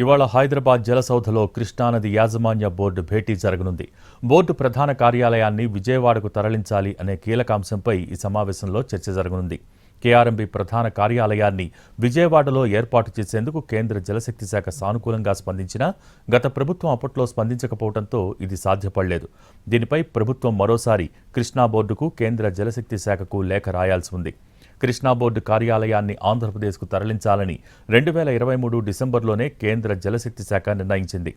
ఇవాళ హైదరాబాద్ జలసౌధలో కృష్ణానది యాజమాన్య బోర్డు భేటీ జరగనుంది. బోర్డు ప్రధాన కార్యాలయాన్ని విజయవాడకు తరలించాలి అనే కీలక అంశంపై ఈ సమావేశంలో చర్చ జరగనుంది. కేఆర్ఎంబీ ప్రధాన కార్యాలయాన్ని విజయవాడలో ఏర్పాటు చేసేందుకు కేంద్ర జలశక్తి శాఖ సానుకూలంగా స్పందించినా గత ప్రభుత్వం అప్పట్లో స్పందించకపోవడంతో ఇది సాధ్యపడలేదు. దీనిపై ప్రభుత్వం మరోసారి కృష్ణా బోర్డుకు కేంద్ర జలశక్తి శాఖకు లేఖ రాయాల్సి ఉంది. కృష్ణా బోర్డు కార్యాలయాన్ని ఆంధ్రప్రదేశ్కు తరలించాలని 2023 డిసెంబర్లోనే కేంద్ర జలశక్తి శాఖ నిర్ణయించింది.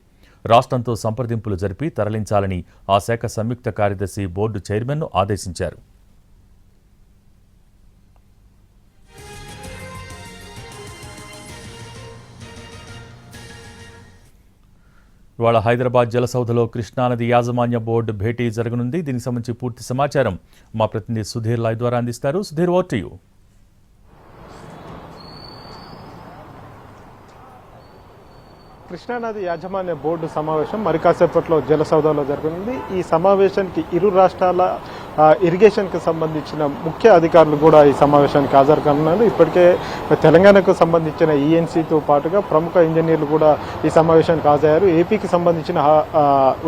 రాష్ట్రంతో సంప్రదింపులు జరిపి తరలించాలని ఆ శాఖ సంయుక్త కార్యదర్శి బోర్డు చైర్మన్ను ఆదేశించారు. ఇవాళ హైదరాబాద్ జలసౌధలో కృష్ణానది యాజమాన్య బోర్డు భేటీ జరగనుంది. దీనికి సంబంధించి పూర్తి సమాచారం మా ప్రతినిధి సుధీర్ లైవ్ ద్వారా అందిస్తారు. Sudheer, over to you. కృష్ణానది యాజమాన్య బోర్డు సమావేశం మరి కాసేపట్లో జలసౌధలో జరగనుంది. ఈ సమావేశానికి ఇరు రాష్ట్రాల ఇరిగేషన్కి సంబంధించిన ముఖ్య అధికారులు కూడా ఈ సమావేశానికి హాజరు కానున్నారు. ఇప్పటికే తెలంగాణకు సంబంధించిన ఈఎన్సీతో పాటుగా ప్రముఖ ఇంజనీర్లు కూడా ఈ సమావేశానికి హాజరయ్యారు. ఏపీకి సంబంధించిన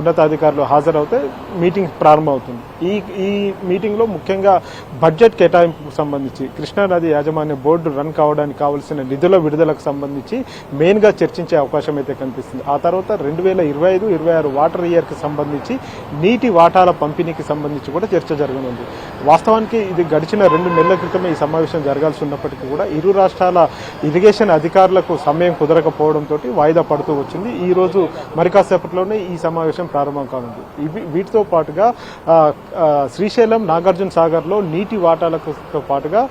ఉన్నతాధికారులు హాజరవుతే మీటింగ్ ప్రారంభమవుతుంది. ఈ మీటింగ్లో ముఖ్యంగా బడ్జెట్ కేటాయింపుకు సంబంధించి కృష్ణానది యాజమాన్య బోర్డు రన్ కావడానికి కావాల్సిన నిధుల విడుదలకు సంబంధించి మెయిన్గా చర్చించే అవకాశం అయితే కనిపిస్తుంది. ఆ తర్వాత 2025-26 వాటర్ ఇయర్కి సంబంధించి నీటి వాటాల పంపిణీకి సంబంధించి కూడా చర్చ జరగనుంది. వాస్తవానికి ఇది గడిచిన 2 నెలల క్రితమే ఈ సమావేశం జరగాల్సి ఉన్నప్పటికీ కూడా ఇరు రాష్ట్రాల ఇరిగేషన్ అధికారులకు సమయం కుదరకపోవడంతో వాయిదా పడుతూ వచ్చింది. ఈ రోజు మరి కాసేపట్లోనే ఈ సమావేశం ప్రారంభం కానుంది. వీటితో పాటుగా శ్రీశైలం, నాగార్జున సాగర్లో నీటి వాటాలకు పాటుగా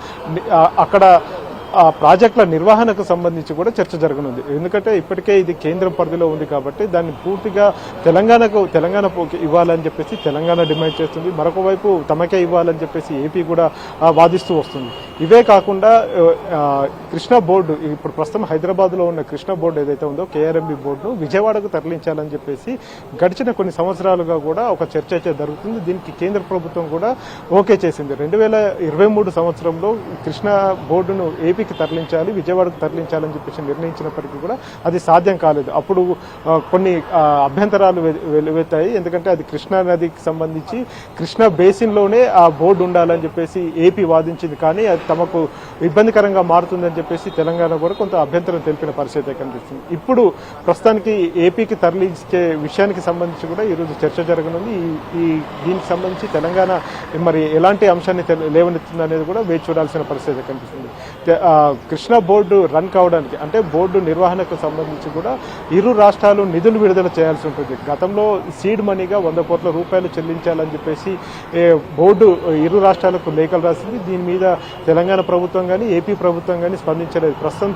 అక్కడ ప్రాజెక్టుల నిర్వహణకు సంబంధించి కూడా చర్చ జరగనుంది. ఎందుకంటే ఇప్పటికే ఇది కేంద్రం పరిధిలో ఉంది కాబట్టి దాన్ని పూర్తిగా తెలంగాణ ఇవ్వాలని చెప్పేసి తెలంగాణ డిమాండ్ చేస్తుంది. మరొక వైపు తమకే ఇవ్వాలని చెప్పేసి ఏపీ కూడా వాదిస్తూ వస్తుంది. ఇవే కాకుండా కృష్ణా బోర్డు, ఇప్పుడు ప్రస్తుతం హైదరాబాద్లో ఉన్న కృష్ణా బోర్డు ఏదైతే ఉందో కేఆర్ఎంబీ బోర్డును విజయవాడకు తరలించాలని చెప్పేసి గడిచిన కొన్ని సంవత్సరాలుగా కూడా ఒక చర్చ అయితే జరుగుతుంది. దీనికి కేంద్ర ప్రభుత్వం కూడా ఓకే చేసింది. 2023 సంవత్సరంలో కృష్ణా బోర్డును ఏపీకి తరలించాలి, విజయవాడకు తరలించాలని చెప్పేసి నిర్ణయించినప్పటికీ కూడా అది సాధ్యం కాలేదు. అప్పుడు కొన్ని అభ్యంతరాలు వెలువెత్తాయి. ఎందుకంటే అది కృష్ణా నదికి సంబంధించి కృష్ణా బేసిన్లోనే ఆ బోర్డు ఉండాలని చెప్పేసి ఏపీ వాదించింది. కానీ అది తమకు ఇబ్బందికరంగా మారుతుందని చెప్పేసి తెలంగాణ కూడా కొంత అభ్యంతరం తెలిపిన పరిస్థితి కనిపిస్తుంది. ఇప్పుడు ప్రస్తుతానికి ఏపీకి తరలించే విషయానికి సంబంధించి కూడా ఈరోజు చర్చ జరగనుంది. దీనికి సంబంధించి తెలంగాణ మరి ఎలాంటి అంశాన్ని లేవనెత్తుంది అనేది కూడా వేచి చూడాల్సిన పరిస్థితి కనిపిస్తుంది. కృష్ణా బోర్డు రన్ కావడానికి అంటే బోర్డు నిర్వహణకు సంబంధించి కూడా ఇరు రాష్ట్రాలు నిధులు విడుదల చేయాల్సి ఉంటుంది. గతంలో సీడ్ మనీగా 100 కోట్ల రూపాయలు చెల్లించాలని చెప్పేసి బోర్డు ఇరు రాష్ట్రాలకు లేఖలు రాసింది. దీని మీద తెలంగాణ ప్రభుత్వం కానీ ఏపీ ప్రభుత్వం కానీ స్పందించలేదు. ప్రస్తుతం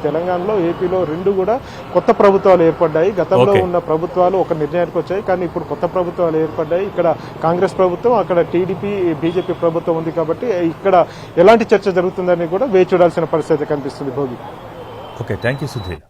తెలంగాణలో ఏపీలో 2 కూడా కొత్త ప్రభుత్వాలు ఏర్పడ్డాయి. గతంలో ఉన్న ప్రభుత్వాలు ఒక నిర్ణయానికి వచ్చాయి, కానీ ఇప్పుడు కొత్త ప్రభుత్వాలు ఏర్పడ్డాయి. ఇక్కడ కాంగ్రెస్ ప్రభుత్వం, అక్కడ టీడీపీ బీజేపీ ప్రభుత్వం ఉంది. కాబట్టి ఇక్కడ ఎలాంటి చర్చ జరుగుతుందని కూడా వేచి చూడాల్సిన పరిస్థితి కనిపిస్తుంది. Bhogi. Okay, thank you Sudheer.